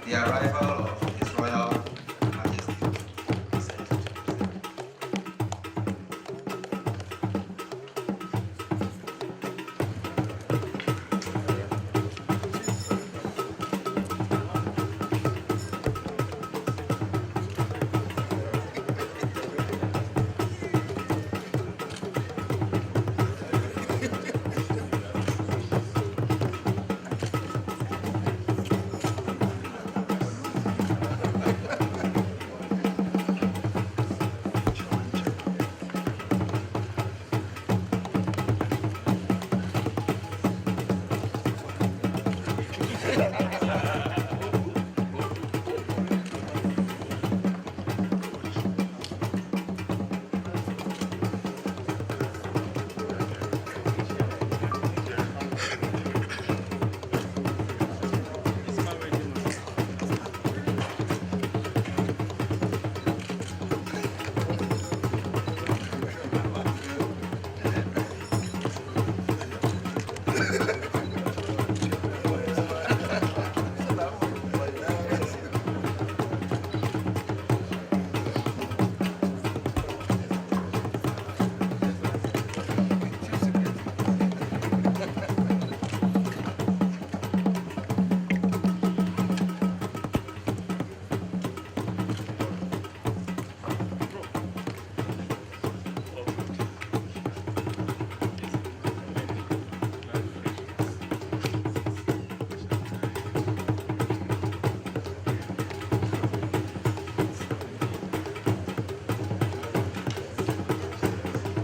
the arrival of His Royal Majesty.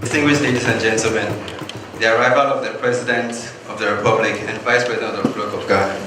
Distinguished ladies and gentlemen, the arrival of the President of the Republic and Vice President of the Republic of Ghana.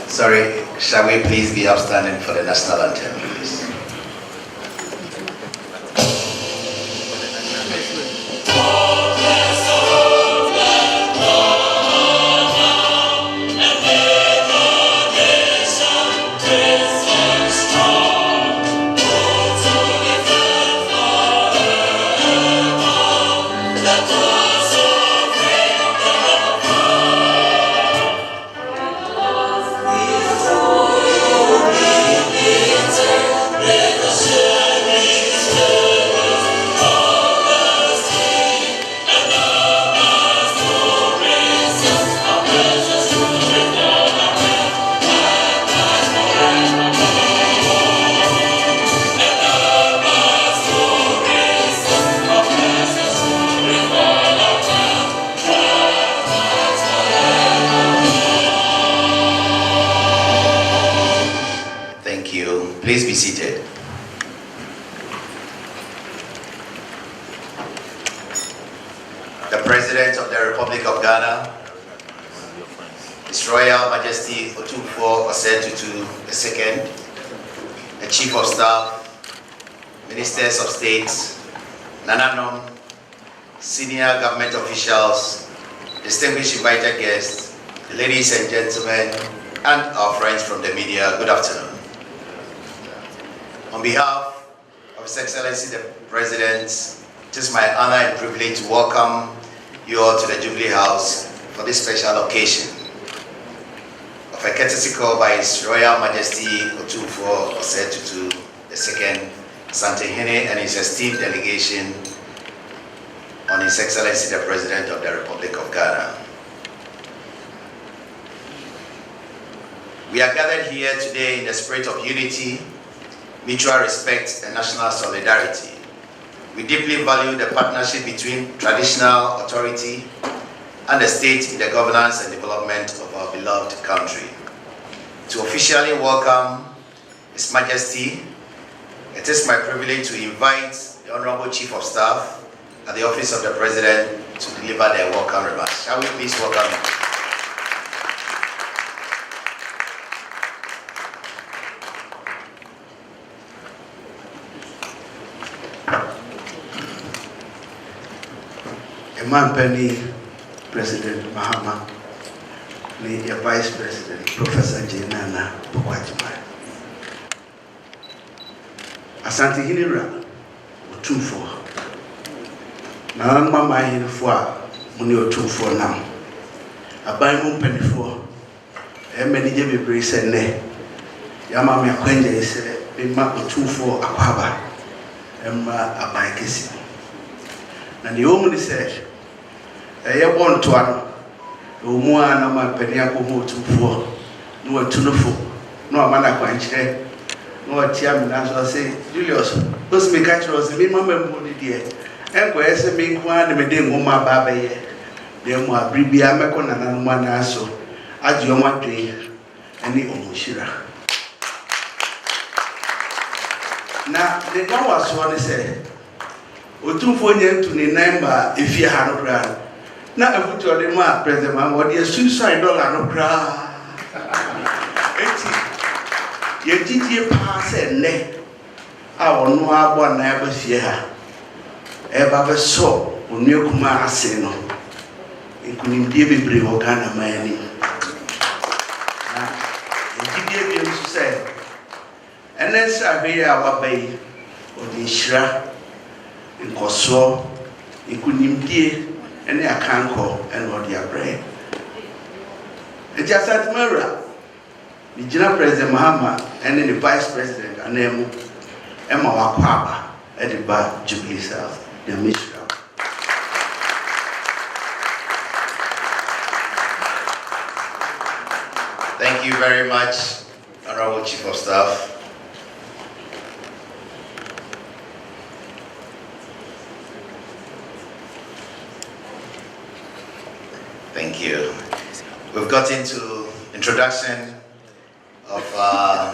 Sorry, shall we please be upstanding for the national anthem, please? Please be seated. The President of the Republic of Ghana, His Royal Majesty Otumfuo Osei Tutu II, the Chief of Staff, Ministers of State, Nananom, senior government officials, distinguished invited guests, ladies and gentlemen, and our friends from the media, good afternoon. On behalf of His Excellency the President, it is my honor and privilege to welcome you all to the Jubilee House for this special occasion of a courtesy call by His Royal Majesty Otumfuo Osei Tutu II, Asantehene, and his esteemed delegation on His Excellency the President of the Republic of Ghana. We are gathered here today in the spirit of unity, mutual respect, and national solidarity. We deeply value the partnership between traditional authority and the state in the governance and development of our beloved country. To officially welcome His Majesty, it is my privilege to invite the Honorable Chief of Staff at the Office of the President to deliver their welcome remarks. Shall we please welcome him? Penny, President Mahama, the Vice President, Professor Jenana Pokwajima. Asantehene Otumfuo. Na mama hinfo a muni Otumfuo nam. Aban mu mpanifo. Menije bebre se ne. Ya ma me akwanje se be ma Otumfuo akwaba. Emma aban kesi. Na ne omu ni se eye bonto ano omu ana ma pani akomo Otumfuo no atunufo no amana kwankyere no atia me na so say Julius those me catch us me mama mu ni de enko ese me nko an me de ngoma ba ba ye de mu abribia meko nananom na so agye omo adwen ani omushira na de gawa so ne se Otumfuo nyentu ni namba efia ha no kra na afutu ode ma President Mahama ode suicide dollar no kra eti ye titi pa se ne a ono abo na ya ba fie ha e ba be so onu kuma ase no nkunim die bebre wo Ghana mani na die bi nso se enen sa be ya wa bai ode shira nkoso nkunim die ene akanko ene ode abre ejasat mara ni jina President Mahama ene ni Vice President anemu ema wakwaba ede ba Jubilee South the mission. Thank you very much, Honorable Chief of Staff. Thank you. We've got into introduction of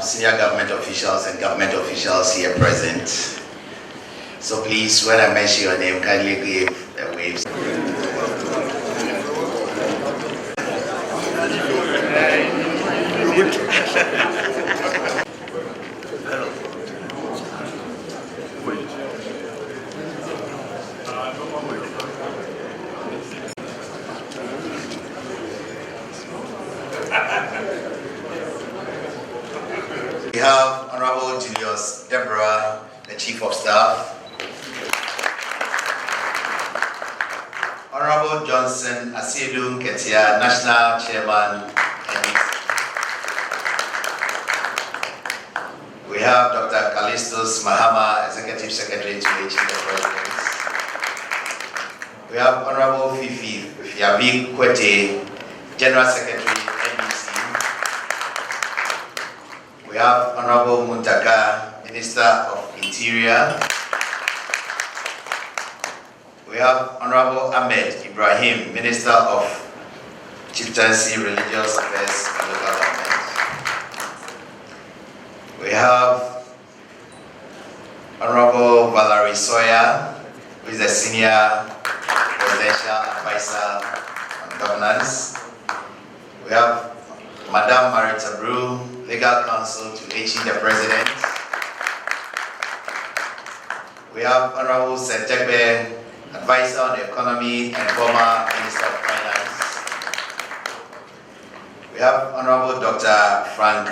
senior government officials and government officials here present. So please, when I mention your name, kindly give a wave. We have Honorable Julius Deborah, the Chief of Staff. Honorable Johnson Asielu Ketia, National Chairman. We have Dr. Callistus Mahama, Executive Secretary to the President. We have Honorable Fifi Fiabi Kwete, General Secretary, NDC. We have Honorable Muntaka, Minister of Interior. We have Honorable Ahmed Ibrahim, Minister of Chieftaincy, Religious Affairs and Local Government. We have Honorable Valerie Sawyer, who is the Senior Presidential Advisor on Governance. We have Madame Marita Brew, Legal Counsel to HE the President. We have Honorable Sentebe, Advisor on the Economy and former Minister of Finance. have Honorable Dr. Frank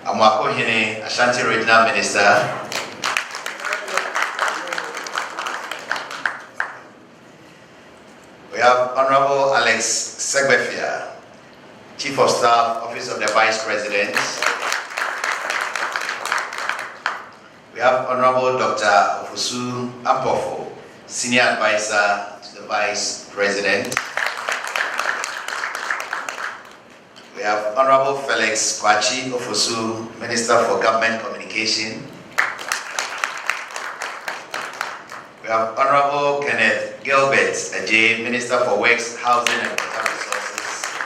Amwakohene, Ashanti Regional Minister. We have Honorable Alex Segbefia, Chief of Staff, Office of the Vice President. We have Honorable Dr. Ofusu Ampofo, Senior Advisor to the Vice President. We have Honorable Felix Kwachi Ofosu, Minister for Government Communication. We have Honorable Kenneth Gilbert Ajay, Minister for Works, Housing and Water Resources.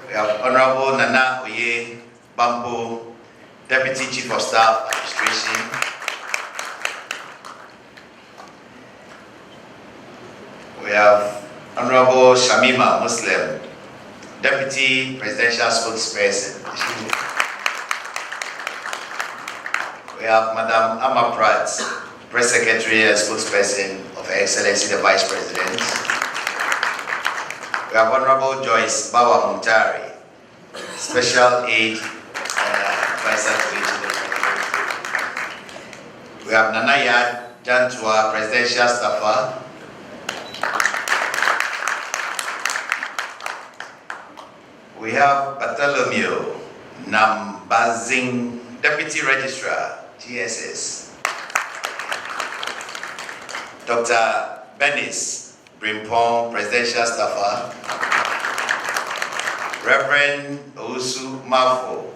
We have Honorable Nana Oye Bampo, Deputy Chief of Staff, Administration. We have Honorable Shamima Muslim, Deputy Presidential Spokesperson. We have Madam Amma Pratt, Press Secretary and Spokesperson of Her Excellency the Vice President. We have Honorable Joyce Bawa Muntari, Special Aid Advisor to the President. We have Nanaya Jantua, Presidential Staffer. We have Bartholomew Nambazing, Deputy Registrar, GSS. Dr. Benis Brimpong, Presidential Staffer. Reverend Ousu Mafo,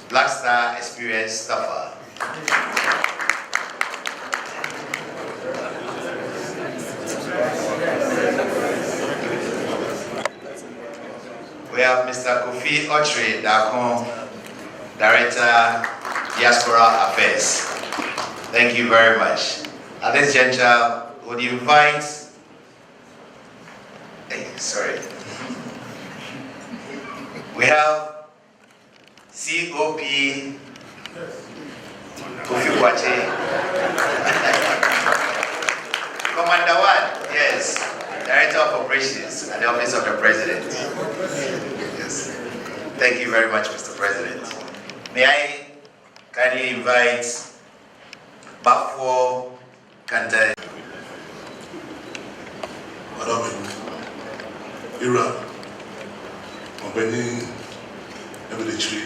Black Star Experience Staffer. We have Mr. Kofi Ochre Dakon, Director, Diaspora Affairs. Thank you very much. At this juncture, would you invite, we have COP Kofi Kwache, Commander 1, yes, Director of Operations at the Office of the President. Yes. Thank you very much, Mr. President. May I kindly invite Bafo Kanta. Madam Ira, Company, Evidently,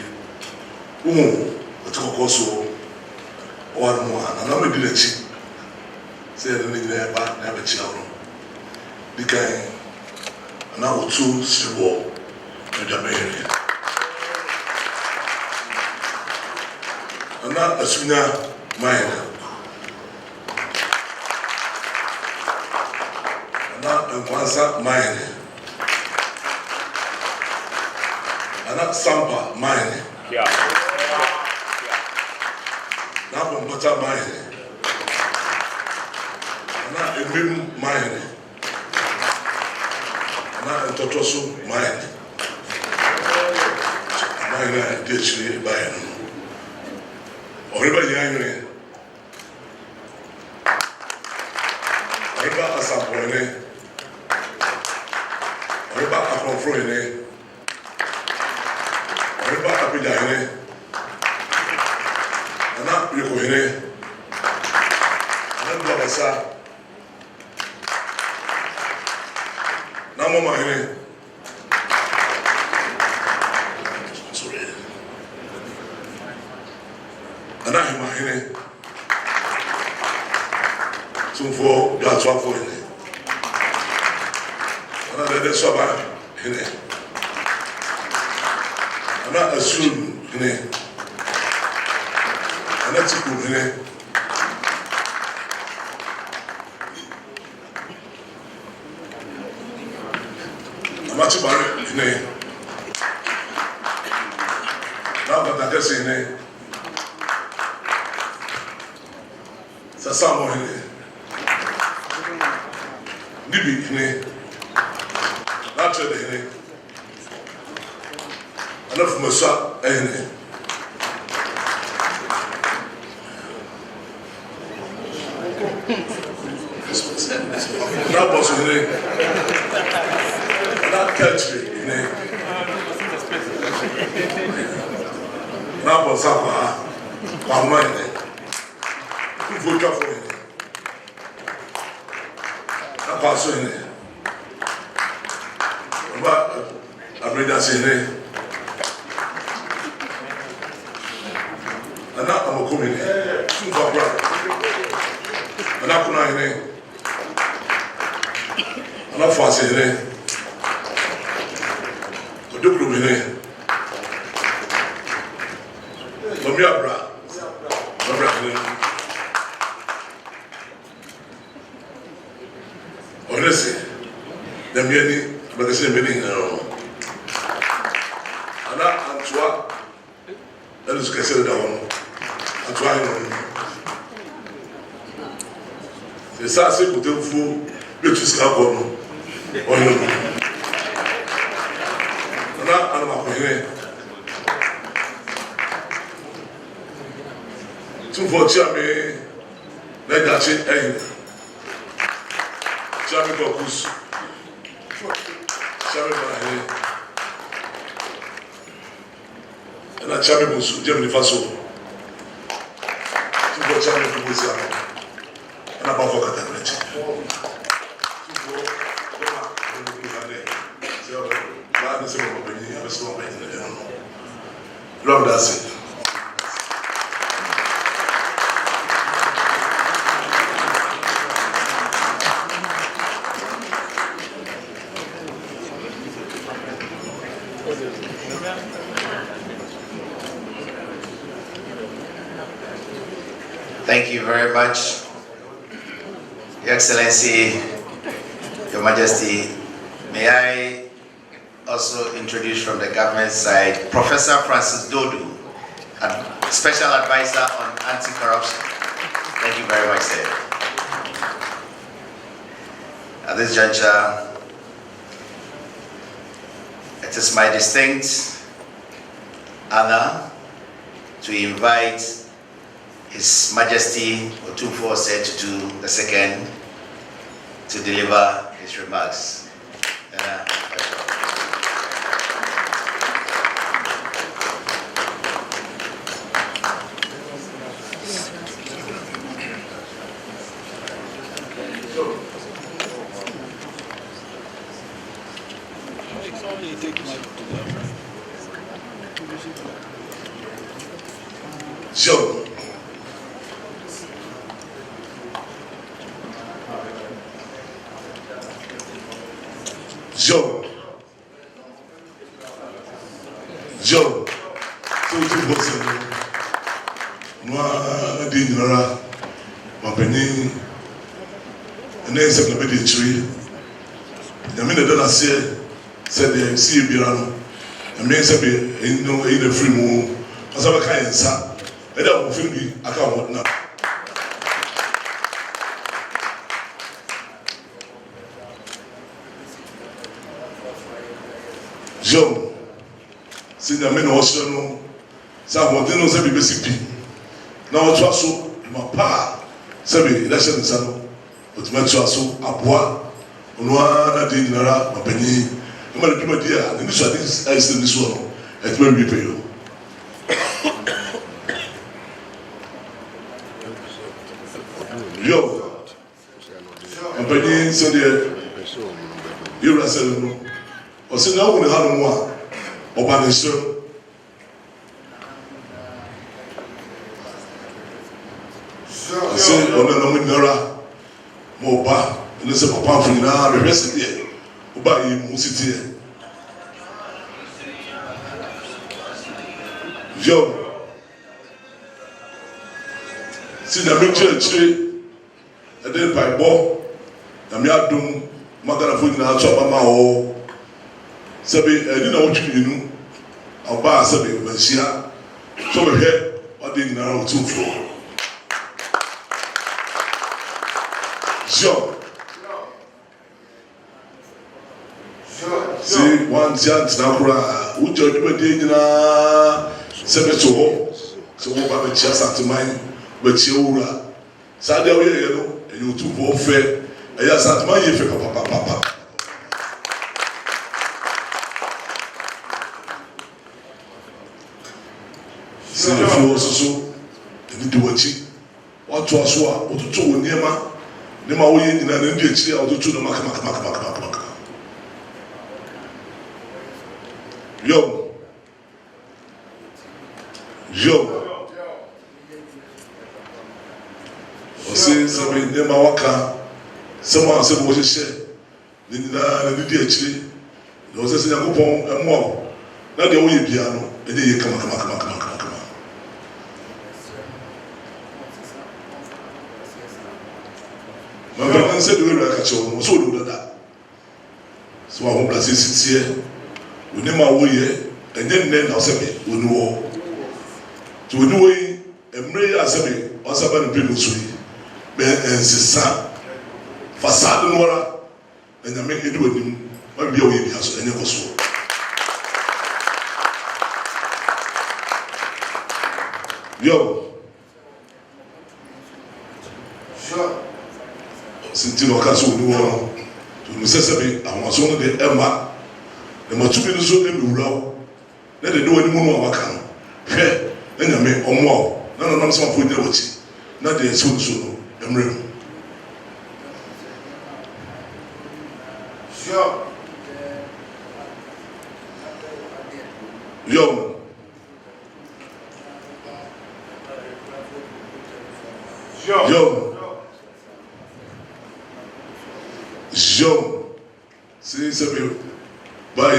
also one more, and I'm a good chief. Say the name about never children. The kind, and now 2 civil in the area. And not a sooner mine. And once that mine, and that Sampa mine. Yeah. Now from Butter mine, and that a rim mine, and that a Totosu mine. Mine and ditch buying. Or everybody angry. Or Asantehene. Oriba Akonfrohene, Oriba Apidahene, Ana Yokohene, Ana Blabasa, Namoma Hene. Sorry. Ana Himahene, Otumfuo Osei. Another Saba in it. Another soon in it. Another cool in it. I'm not about it in it. Now that I just in it. Sasamo in it. Nibi in it. Asantehene, enough Massa, and that was in it, that country, Now, for Sapa, one money. Two for it. I pass in it. But I read that in it. And now I'm coming in. Two for brother. And I'm coming in. And I'm fast in it. To do group in it. Bra. Honestly, the many, but the same meaning. And Antoine, that is considered down. Antoine, the Sassy Otumfuo Osei Tutu. And I'm not here. Two for Chami, let that shit end. Chami Cocus, Chami Bahe, and a Chami Busu, Germany Faso. Two for Chami Busa, and a Bafo Catabret. Two for Love that's it. Thank you very much, Your Excellency, Your Majesty. May I also introduce from the government side Professor Francis Dodu, Special Advisor on Anti-Corruption. Thank you very much, sir. At this juncture, it is my distinct honor to invite His Majesty Otumfuo Osei Tutu II to deliver his remarks. Joe. Joe. Joe. So Otumfuo Osei. Moi, di nyara, mapeni. Ene se na be di chiri. Nyame na dona se de si ebirano. Nyame se be eno e na free mu. Asa ba kan nsa. E da mo film bi aka mo na. Joe, si nyame na ɔhyɛ no sɛ ahoɔden no sɛ bi bɛsi pi na ɔtoa so ma paa sɛ bi ɛhyɛ ne nsa no ɔtumi atoa so aboa ɔno ara na de nyinara mapanyin ɛma ne dwumadi a ne nisuade ayɛsɛ ne soɔ no ɛtumi awie pɛ yo. Yo, mapanyin sɛdeɛ yɛwura sɛ no ɔsɛ na ɔwɔ ne ha no mu a ɔba ne nsɛm ɔsɛ ɔno na mo nyinara ma ɔba ɛne sɛ papa mfo nyinaa bɛhwɛ sɛ deɛ ɔba yi mu si teɛ yo si nyame kyerɛkyerɛ ɛde mpaebɔ nyame adom maganafo nyinaa so aba ma ɔwɔ sɛbi ɛni na wotwi mmienu ɔbaa sɛbi ɔbanhyia so bɛhwɛ ɔde nyinara Otumfuo Sure. See, one chance now, who judge me dinner, send it to home. So, what about the chance at mine? But you are Sadia, you know, and you two both fair. And yes, at my if papa. sɛ yɛfiri hɔ soso ɛne di w'akyi watoa so a wototo wo nneɛma nneɛma woyɛ nyinaa na ɛdi akyiri a wototo no makamakamakamakamakama yo ɔse sɛ me nneɛma waka sɛm a sɛ wɔhyehyɛ ne nyinaa na ɛde di akyiri na ɔsɛ sɛ Nyankopɔn ɛmmoa wo na deɛ woyɛ bia no ɛde yɛ kamakamakamakama Mama said the way I catch on was all over that. So I hope that this year we never way and then I'll say we know to do way and Mary Asabi was about the people sweet. Ben and Sissa Facade Nora and I make it with him. Maybe a way as any of us. Yo, sure. Sinti no kaso ni wo to no sesebi awon so no de ema e matumi no so e wura wo na de do ani mu no waka no hwe na nyame omo na no nam so afo de wachi na de so no emre sure yo say sabi by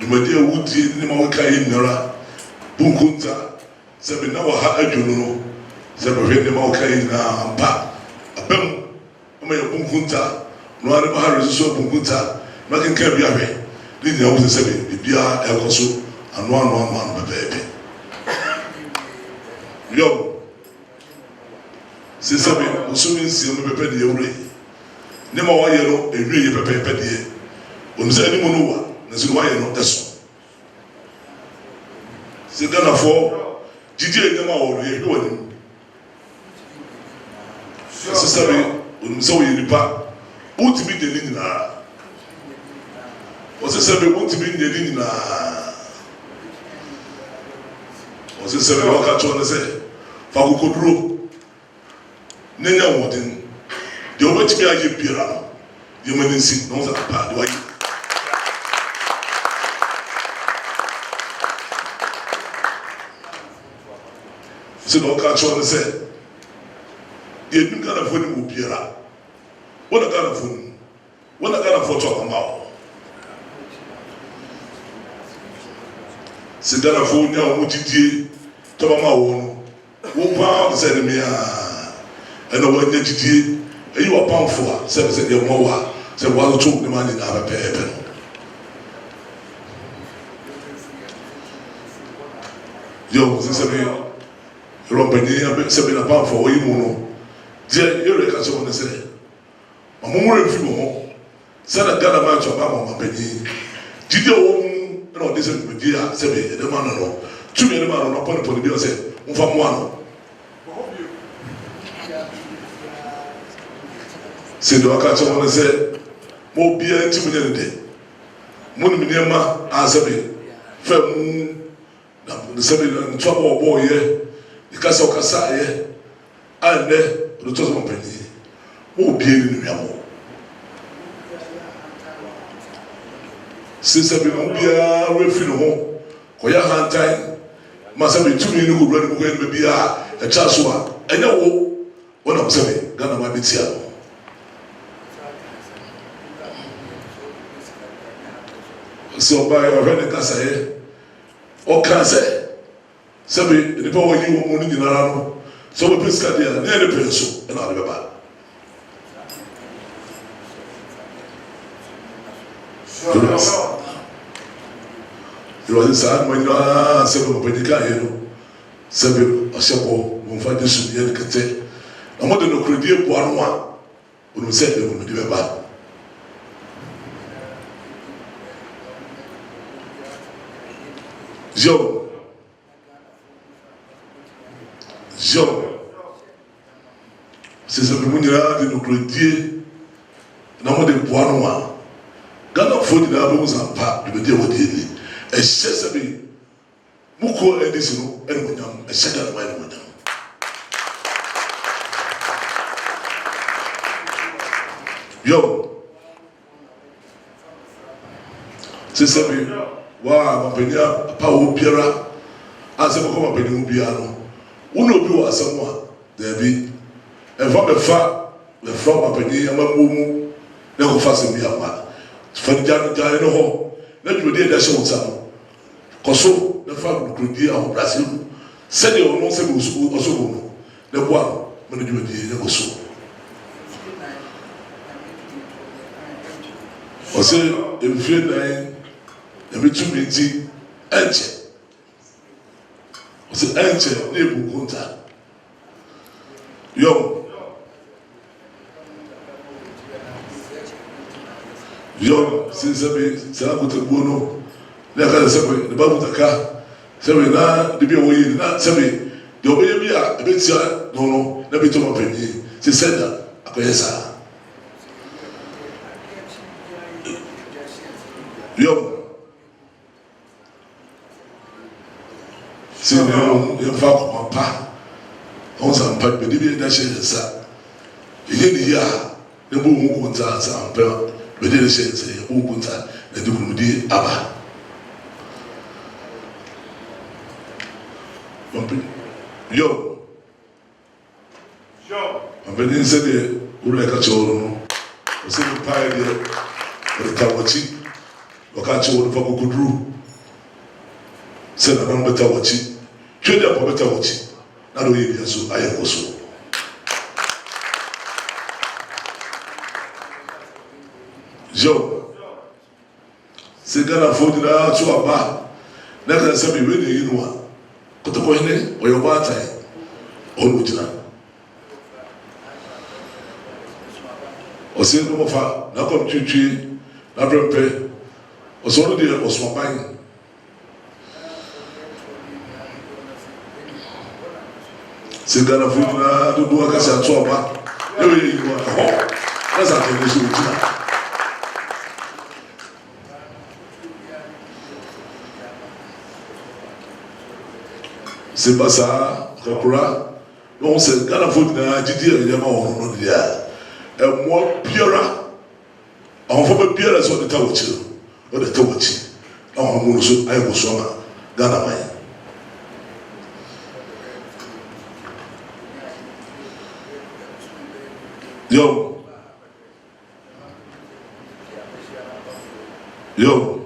Dramani Mahama ni ma waka yi nara bunkunta sabi na wa ha adwunu no sabi ni ma waka yi na ampa abam ma ya bunkunta no ara ba ha reso bunkunta ma ken ka bi ahwe ni nyina wo sabi bibia ekoso ano bebe yo say sabi usumi nsi no bebe de yewre ne ma wayɛ no ewie yɛ pɛpɛpɛ deɛ onse ani mu no wa na so wayɛ no ɛso se Ghana fo gidi enema wo yɛ hwɛ wani se sabi onse wo yɛ nipa ultimi de ni nyinaa ɔse sabi ultimi de ni nyinaa ɔse sabi waka to no sɛ fa kokoduro ne nya wɔden de obetimi aye biara no de maninsi no za pa de wayi se no ka cho ne se ye dun kana fo ni mo biara wona kana fo to amao se dana fo nya mo didie to ba ma wo no wo pa se ne me a ena wo nya didie eyi wa pamfo a se de mo wa se wa to ne ma ni na ba pepe no yo se be robani abe se be na pamfo o yi mu no je yore ka so ne se mamumu re fi mo se na Ghana ma to ba mo bani didi o mu na o de se be dia se be de ma no tu me de ma no pon pon bi o se mfa mo ano se do aka cho mo se mo bia nti mo ne de mo ni me ma azabe fa mu na se be nto abo ye ikasa okasa ye ande do to so mpani mo bia ni nua mo se se be mo bia refi no ho ko ya hantan ma se be tumi ni ko bra ni ko en be bia e cha so a enya wo wona mo se be Ghana ma betia so by already kasaye o kanse sabi ni pa wo yi wo mo ni nyinara no so we peska dia na ne penso e na de baba yo sa mo ni sabi mo pedika ye no sabi o sebo mo fa de su ye kete na mo de no kredi po anu a o no se de mo de baba Yo, c'est ça que nous avons de nos clôtiers, nous avons des poids noirs. Quand on faut dire que nous avons pas, je veux dire, et c'est ça que Muko Edison, and Munyam, a second man with them. Yo, Sister, wow, my penya, Pau Piera, as a Mokoma Penubiano. Uno do as someone, there be, and from the far, the from my penny, and my mumu, they go fast in me a man. For the Jan no home, let me do that show some. Koso, the farm could be our Brazil. Said you no say also the one when you do the Koso. Or say, if you're dying, every 2 minutes, enter. Or say, enter, neighbor contact. Yo. Yo, since I put a bono, never separate the Babutaka, seven, the be away, not seven. Your baby, a bit, no, never to my penny. She said that, Apesa. Yo, see, you found my pa on some pipe, but if you dash it, sir, you hear the year, the boom won't answer, but they say, who won't answer, and do the Abba. Yo, I'm beginning to say, who like a children, or say the pioneer, or the Tawachi. Wakachi won for Kudru. Said a number Tawachi. Trade up a Tawachi. Not only so I am also. Joe. Say Ghana for the to a bar. Never said me ready, you know. Put the coin or your bar time. All which now. Or say no more. Now come to na prepare. Osono de oswaban Sigana funa do do akasi atoba e we yi wa ho na sa te so tina se basa kakura no se Ghana funa jidi e ma won no dia e mo biara ahofo ba biara so de tawo chiro o de tawo chi ahon mo so ayi ko so na Ghana man yo yo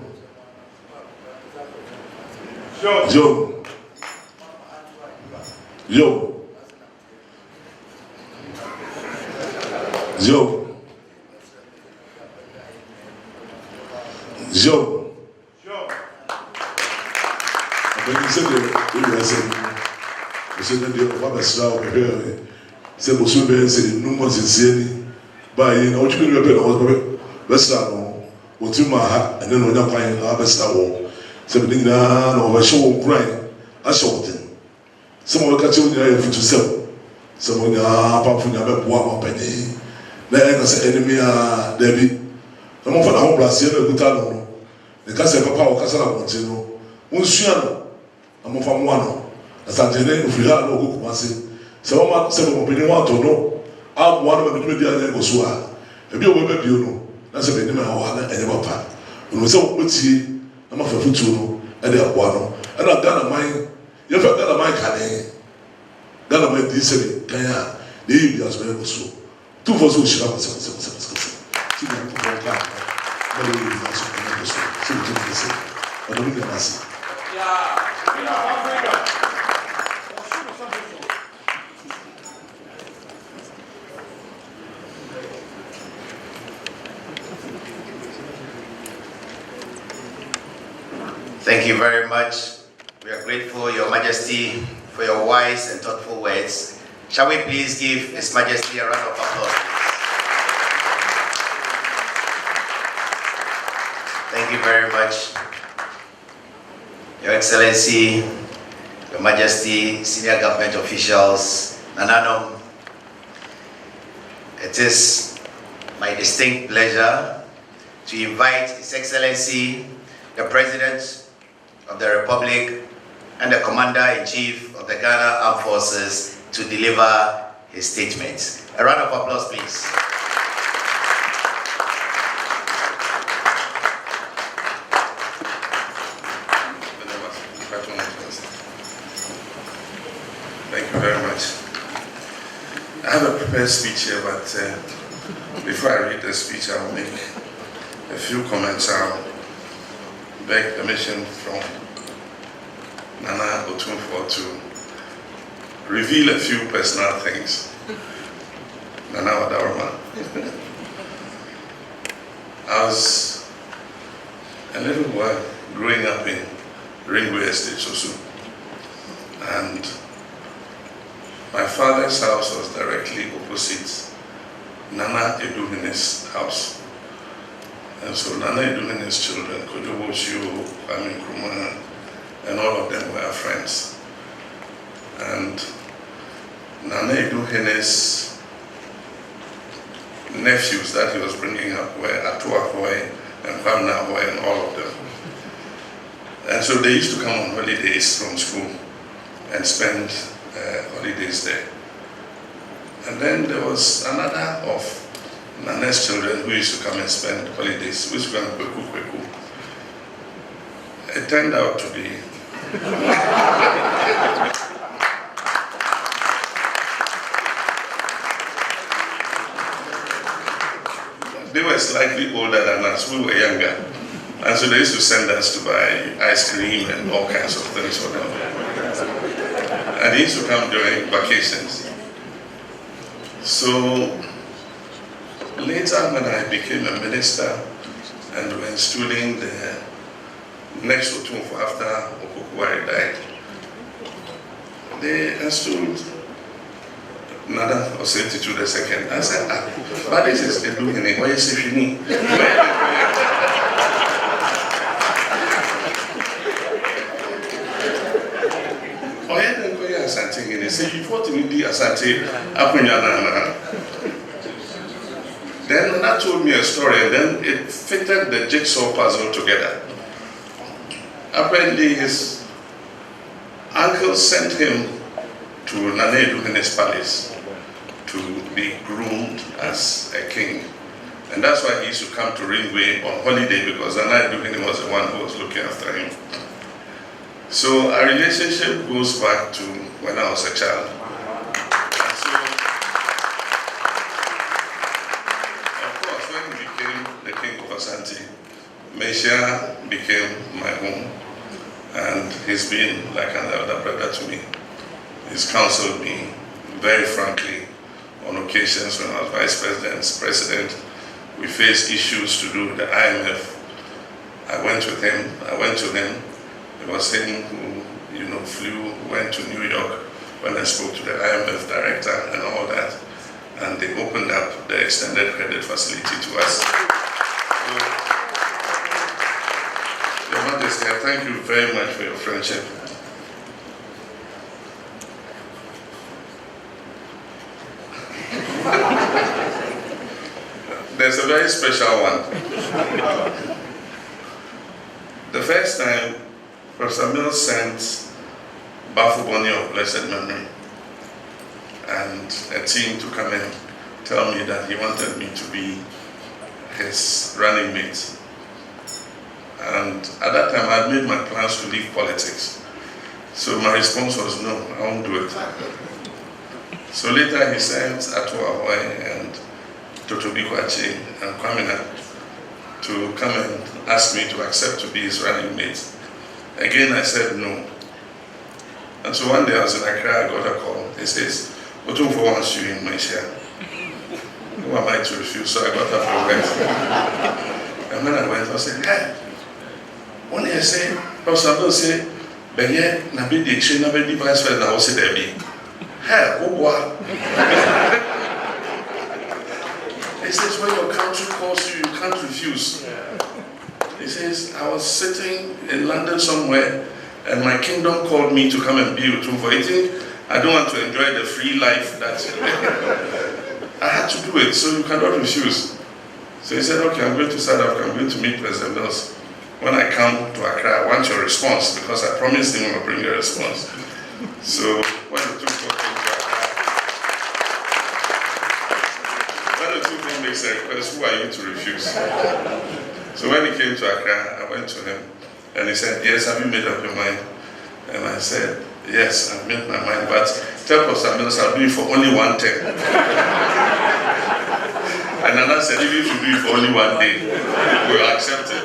yo yo yo yo abeni se de o se se de o ba sra o be se bo so be se no mo se se ni ba yi na o tumi be na o be sra no o ti ma ha ene no nya kwan na be sra wo se be na na o be show o grind a show ten se mo ka che o nya e futu se mo nya pa fu nya be bo a pa ni na e ka se enemy a David na mo fa na ho brase na guta no ne ka se papa o ka sa na konti no unsua no na mo fa mo ano Asantehene Otumfuo no go kumase se o ma se mo peni wa to no a mo ano me media na go so a e bi o be bio no na se be ni ma ho na enye papa no se o tie na ma fa futu no e de akwa no e na Ghana man ye fa Ghana man ka ne Ghana man di se kan ya de yi bi aso be go so tu fo so shira ko se ti na ko ka ba le yi aso be go so ti ti se o do mi na se Thank you very much. We are grateful, Your Majesty, for your wise and thoughtful words. Shall we please give His Majesty a round of applause? Thank you very much. Your Excellency, Your Majesty, senior government officials, Nananom, it is my distinct pleasure to invite His Excellency, the President of the Republic and the Commander-in-Chief of the Ghana Armed Forces to deliver his statement. A round of applause, please. Thank you very much. I have a prepared speech here, but before I read the speech, I will make a few comments. I'll beg permission from Nana Otumfuo to reveal a few personal things. Nana Odaroma. I was a little boy growing up in Ringway Estate, Sosu, and my father's house was directly opposite Nana Eduhene's house. And so Nana Eduhene's children, Kojobo Shio, Kwame Nkrumah, and all of them were friends. And Nana Eduhene's nephews that he was bringing up were Atua Hoy and Kwamna Hoy and all of them. And so they used to come on holidays from school and spend holidays there. And then there was another of Nana's children who used to come and spend holidays, which was Kweku. It turned out to be they were slightly older than us, we were younger. And so they used to send us to buy ice cream and all kinds of things for them. And they used to come during vacations. So later when I became a minister and we were installing the next Otumfuo after Okukwari died, they installed Nana Osei Tutu II. I said, but this is the beginning. Why is it fini? Asantehene, say you fought in the Asante Apunyana. Then Nana told me a story, and then it fitted the jigsaw puzzle together. Apparently, his uncle sent him to Nana Eduhene's palace to be groomed as a king. And that's why he used to come to Ringway on holiday, because Nana Eduhene was the one who was looking after him. So our relationship goes back to when I was a child. And so, of course, when he became the king of Ashanti, Mesia became my home. And he's been like an elder brother to me. He's counseled me very frankly on occasions when I was vice president. We faced issues to do with the IMF. I went to him. It was him who, went to New York when I spoke to the IMF director and all that. And they opened up the extended credit facility to us. So, Your Majesty, I thank you very much for your friendship. There's a very special one. The first time, Professor Mills sent Bafuboni of blessed memory and a team to come and tell me that he wanted me to be his running mate. And at that time, I had made my plans to leave politics. So my response was, no, I won't do it. So later he sent Atua Hoy and Totobi Kwachi and Kwamina to come and ask me to accept to be his running mate. Again, I said no. And so one day I was in Accra, I got a call. He says, Otumfuo wants you in my share. Who am I to refuse? So I got up and went. And when I went, I said, hey, when I say, Professor Bill say, Benye, Nabi Dikshe, Nabi Vice President, I will say, Debbie. Hey, what? He says, when your country calls you, you can't refuse. He says, I was sitting in London somewhere, and my kingdom called me to come and be with Otumfuo. I think I don't want to enjoy the free life that I had to do it, so you cannot refuse. So he said, okay, I'm going to South Africa, I'm going to meet President Mills. when I come to Accra, I want your response because I promised him I'll bring a response. So when Otumfuo came to Accra, when Otumfuo makes a request, who are you to refuse? So when he came to Accra, I went to him and he said, yes, have you made up your mind? And I said, yes, I've made my mind, but tell Pastor Mills I'll do it for only 1 term. And Nana said, even if you do it for only 1 day, we'll accept it.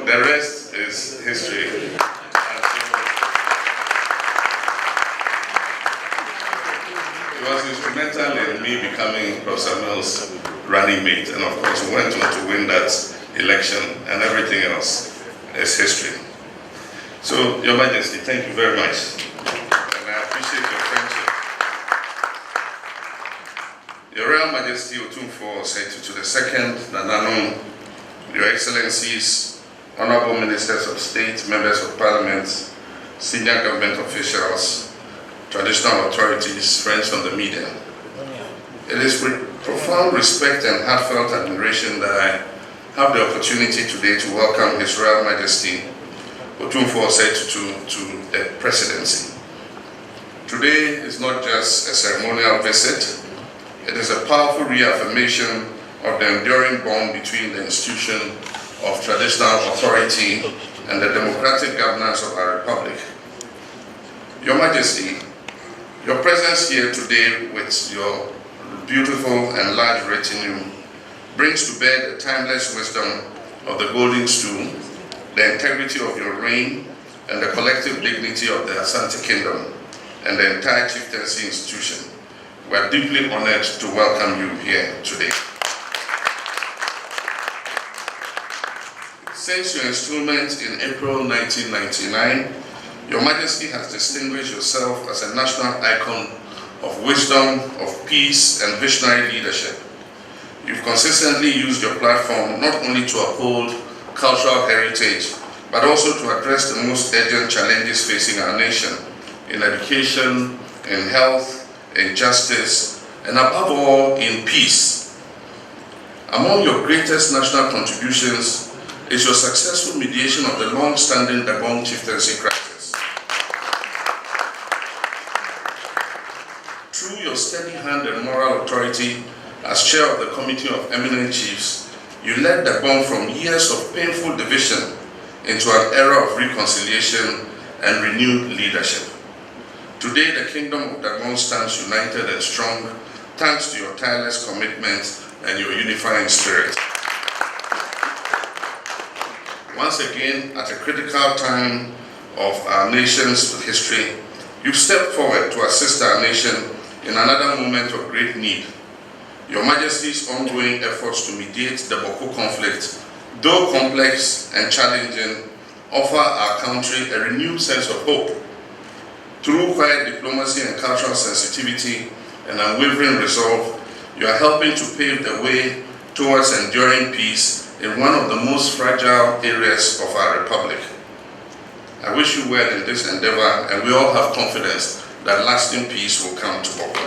The rest is history. It was instrumental in me becoming Professor Mills' running mate, and of course we went on to win that election, and everything else is history. So, Your Majesty, thank you very much, and I appreciate your friendship. Your Royal Majesty Otumfuo Osei Tutu II, Nananom, Your Excellencies, Honorable Ministers of State, Members of Parliament, senior government officials, traditional authorities, friends from the media. It is with profound respect and heartfelt admiration that I have the opportunity today to welcome His Royal Majesty Otumfuo Osei Tutu to the presidency. Today is not just a ceremonial visit, it is a powerful reaffirmation of the enduring bond between the institution of traditional authority and the democratic governance of our republic. Your Majesty, your presence here today with your beautiful and large retinue brings to bear the timeless wisdom of the golden stool, the integrity of your reign, and the collective dignity of the Ashanti Kingdom and the entire chieftaincy institution. We are deeply honored to welcome you here today. Since your installment in April 1999, Your Majesty has distinguished yourself as a national icon of wisdom, of peace, and visionary leadership. You've consistently used your platform not only to uphold cultural heritage, but also to address the most urgent challenges facing our nation in education, in health, in justice, and above all, in peace. Among your greatest national contributions is your successful mediation of the long-standing Dabong chieftaincy crisis. Through your steady hand and moral authority as chair of the Committee of Eminent Chiefs, you led Dabong from years of painful division into an era of reconciliation and renewed leadership. Today, the Kingdom of Dabong stands united and strong thanks to your tireless commitment and your unifying spirit. Once again, at a critical time of our nation's history, you've stepped forward to assist our nation in another moment of great need. Your Majesty's ongoing efforts to mediate the Boko conflict, though complex and challenging, offer our country a renewed sense of hope. Through quiet diplomacy and cultural sensitivity and unwavering resolve, you are helping to pave the way towards enduring peace in one of the most fragile areas of our republic. I wish you well in this endeavor, and we all have confidence that lasting peace will come to Boko.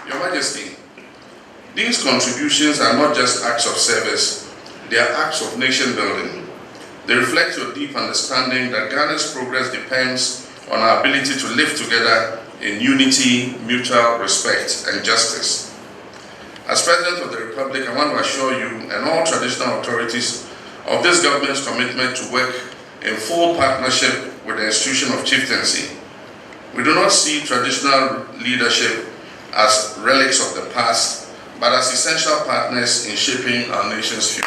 Your Majesty, these contributions are not just acts of service, they are acts of nation building. They reflect your deep understanding that Ghana's progress depends on our ability to live together in unity, mutual respect, and justice. As President of the Republic, I want to assure you and all traditional authorities of this government's commitment to work in full partnership with the institution of chieftaincy. We do not see traditional leadership as relics of the past, but as essential partners in shaping our nation's future.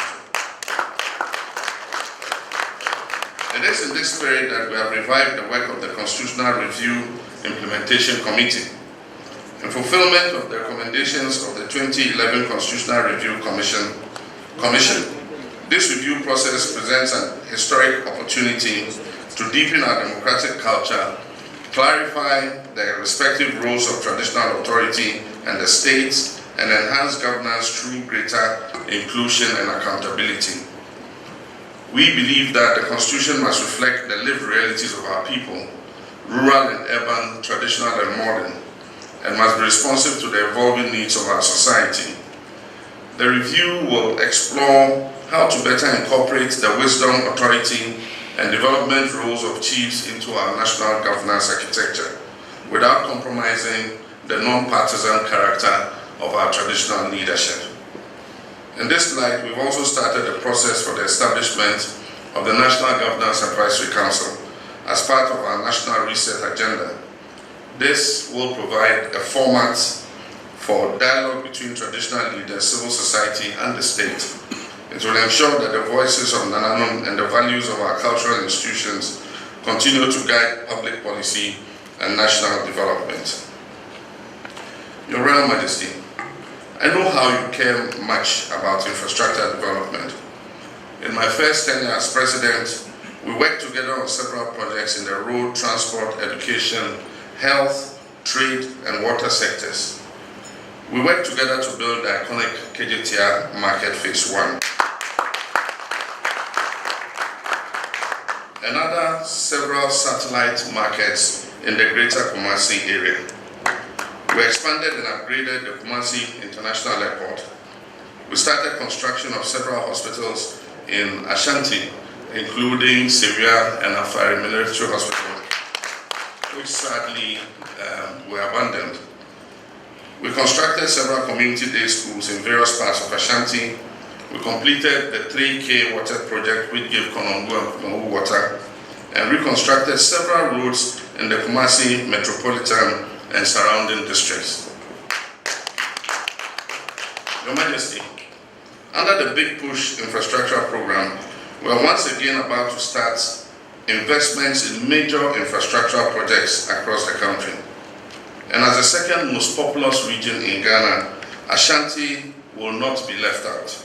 It is in this spirit that we have revived the work of the Constitutional Review Implementation Committee. In fulfillment of the recommendations of the 2011 Constitutional Review Commission, this review process presents an historic opportunity to deepen our democratic culture, clarify the respective roles of traditional authority and the states, and enhance governance through greater inclusion and accountability. We believe that the Constitution must reflect the lived realities of our people, rural and urban, traditional and modern, and must be responsive to the evolving needs of our society. The review will explore how to better incorporate the wisdom, authority, and development roles of chiefs into our national governance architecture without compromising the non-partisan character of our traditional leadership. In this light, we've also started the process for the establishment of the National Governance Advisory Council as part of our national reset agenda. This will provide a format for dialogue between traditional leaders, civil society, and the state. It will ensure that the voices of Nananum and the values of our cultural institutions continue to guide public policy and national development. Your Royal Majesty, I know how you care much about infrastructure development. In my first tenure as President, we worked together on several projects in the road, transport, education, health, trade, and water sectors. We worked together to build the iconic KJTR Market Phase 1. Another several satellite markets in the Greater Kumasi area. We expanded and upgraded the Kumasi International Airport. We started construction of several hospitals in Ashanti, including Syria and Afari Military Hospital, which sadly were abandoned. We constructed several community day schools in various parts of Ashanti. We completed the 3K water project which gave Konongo and Kumawu water, and reconstructed several roads in the Kumasi metropolitan and surrounding districts. Your Majesty, under the Big Push infrastructure program, we are once again about to start investments in major infrastructure projects across the country. And as the second most populous region in Ghana, Ashanti will not be left out.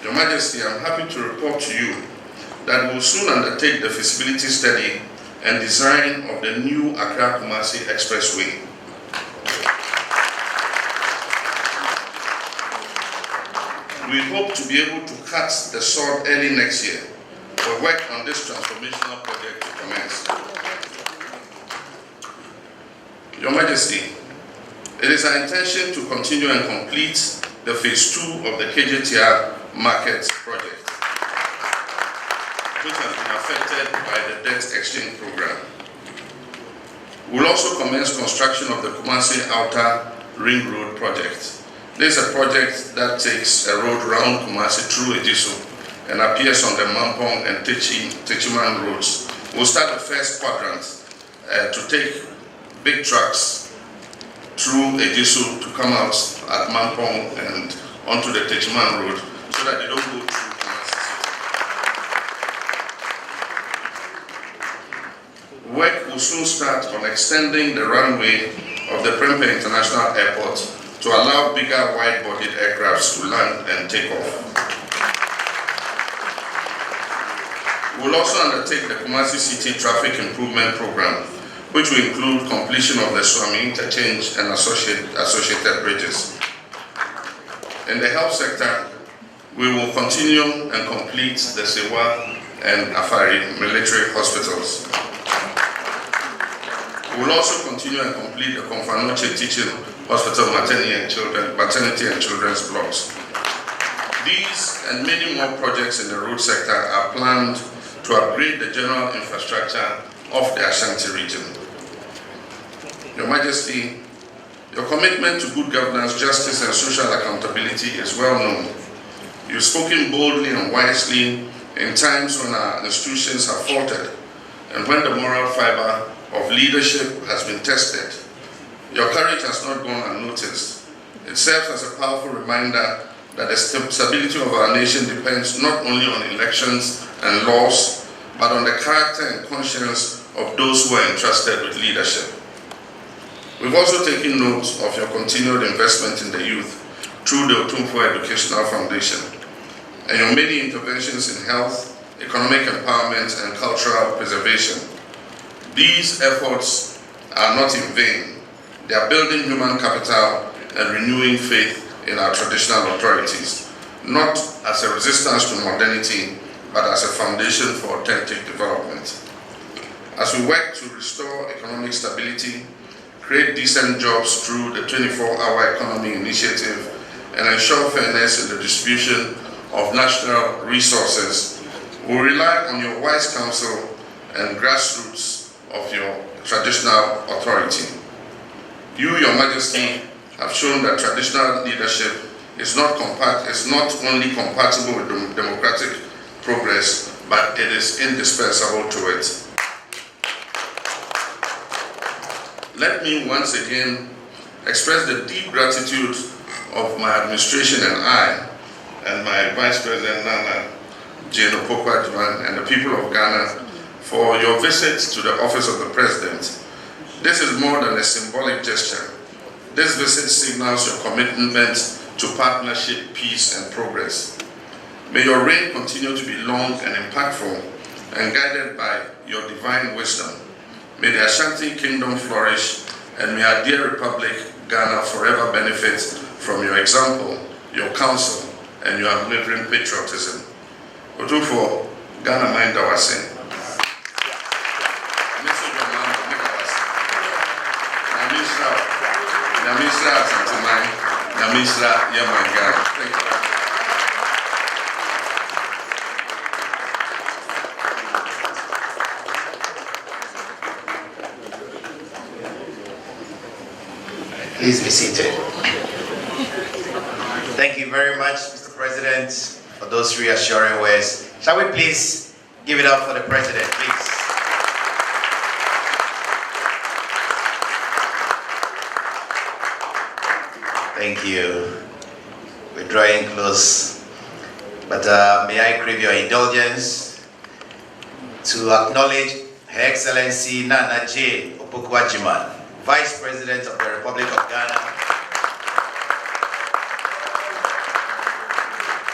Your Majesty, I'm happy to report to you that we will soon undertake the feasibility study and design of the new Accra-Kumasi Expressway. We hope to be able to cut the sod early next year for work on this transformational project to commence. Your Majesty, it is our intention to continue and complete the Phase 2 of the KJTR Market project, which has been affected by the debt exchange program. We will also commence construction of the Kumasi Outer Ring Road project. This is a project that takes a road round Kumasi through Ejisu and appears on the Mampong and Techiman roads. We'll start the first quadrant to take big trucks through Ejisu to come out at Mampong and onto the Techiman road so that they don't go through Kumasi City. Work will soon start on extending the runway of the Prempeh International Airport to allow bigger wide-bodied aircrafts to land and take off. We will also undertake the Kumasi City Traffic Improvement Program, which will include completion of the Swami Interchange and associated bridges. In the health sector, we will continue and complete the Sewa and Afari military hospitals. We will also continue and complete the Konfanoche Teaching Hospital maternity and children's blocks. These and many more projects in the road sector are planned to upgrade the general infrastructure of the Ashanti region. Your Majesty, your commitment to good governance, justice, and social accountability is well known. You've spoken boldly and wisely in times when our institutions have faltered and when the moral fiber of leadership has been tested. Your courage has not gone unnoticed. It serves as a powerful reminder that the stability of our nation depends not only on elections and laws, but on the character and conscience of those who are entrusted with leadership. We've also taken note of your continued investment in the youth through the Otumfuo Educational Foundation and your many interventions in health, economic empowerment, and cultural preservation. These efforts are not in vain. They are building human capital and renewing faith in our traditional authorities, not as a resistance to modernity, but as a foundation for authentic development. As we work to restore economic stability, create decent jobs through the 24-hour economy initiative, and ensure fairness in the distribution of national resources, we rely on your wise counsel and grassroots of your traditional authority. You, Your Majesty, have shown that traditional leadership is not only compatible with democratic progress, but it is indispensable to it. Let me once again express the deep gratitude of my administration and I, and my Vice President Nana Jane Opoku Agyemang, and the people of Ghana for your visit to the office of the President. This is more than a symbolic gesture. This visit signals your commitment to partnership, peace, and progress. May your reign continue to be long and impactful and guided by your divine wisdom. May the Ashanti Kingdom flourish, and may our dear Republic, Ghana, forever benefit from your example, your counsel, and your unwavering patriotism. Otumfuo, Ghana mind our sin. Thank you. Please be seated. Thank you very much, Mr. President, for those reassuring words. Shall we please give it up for the President, please? Thank you. We're drawing close, but may I crave your indulgence to acknowledge Her Excellency Nana Jane Opoku Agyemang, Vice President of the Republic of Ghana.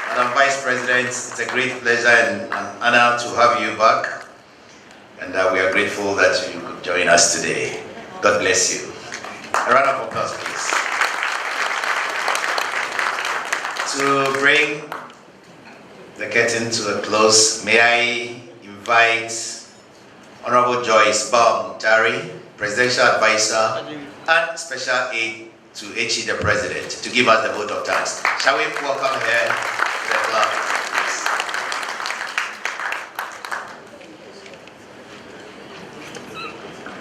Madam Vice President, it's a great pleasure and an honor to have you back, and we are grateful that you could join us today. God bless you. A round of applause, please. To bring the curtain to a close, may I invite Honorable Joyce Tari, Presidential Advisor and Special Aide to HE the President, to give us the vote of thanks. Shall we welcome her to the club,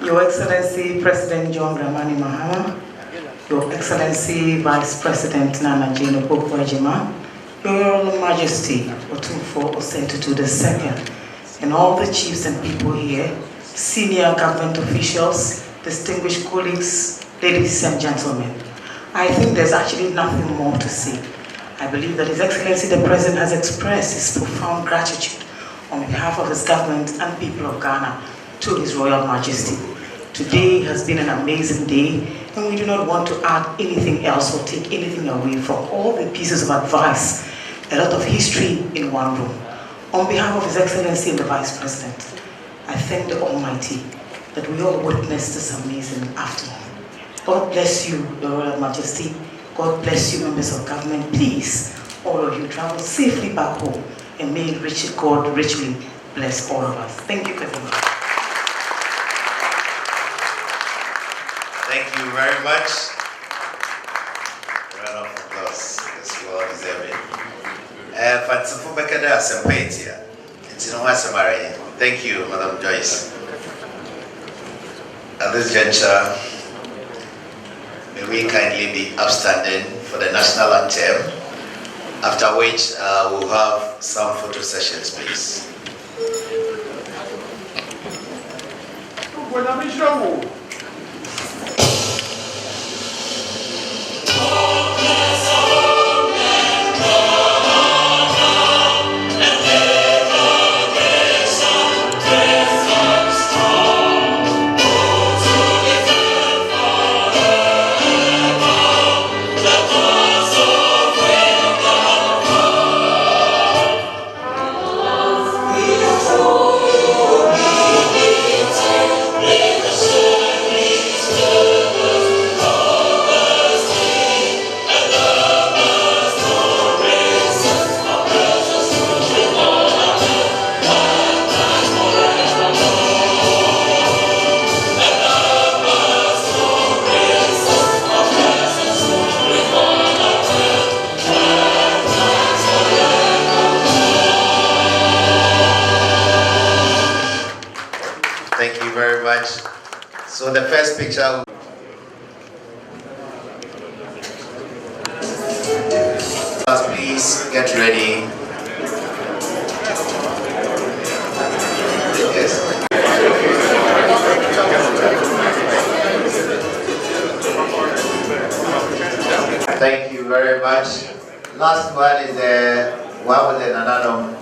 please? Your Excellency President John Dramani Mahama, Your Excellency Vice President Nana Jane Opoku Agyemang, Your Royal Majesty Otumfuo Osei Tutu II, and all the chiefs and people here, senior government officials, distinguished colleagues, ladies and gentlemen. I think there's actually nothing more to say. I believe that His Excellency the President has expressed his profound gratitude on behalf of his government and people of Ghana to His Royal Majesty. Today has been an amazing day, and we do not want to add anything else or take anything away from all the pieces of advice, a lot of history in one room. On behalf of His Excellency and the Vice President, I thank the Almighty that we all witnessed this amazing afternoon. God bless you, Your Royal Majesty. God bless you, members of government. Please, all of you, travel safely back home, and may God richly bless all of us. Thank you very much. Thank you very much. A round of applause, because you all deserve it. Thank you, Madam Joyce. At this juncture, may we kindly be upstanding for the national anthem, after which we'll have some photo sessions, please. And So the first picture. Please get ready. Yes. Thank you very much. Last one is the one with the Nanano.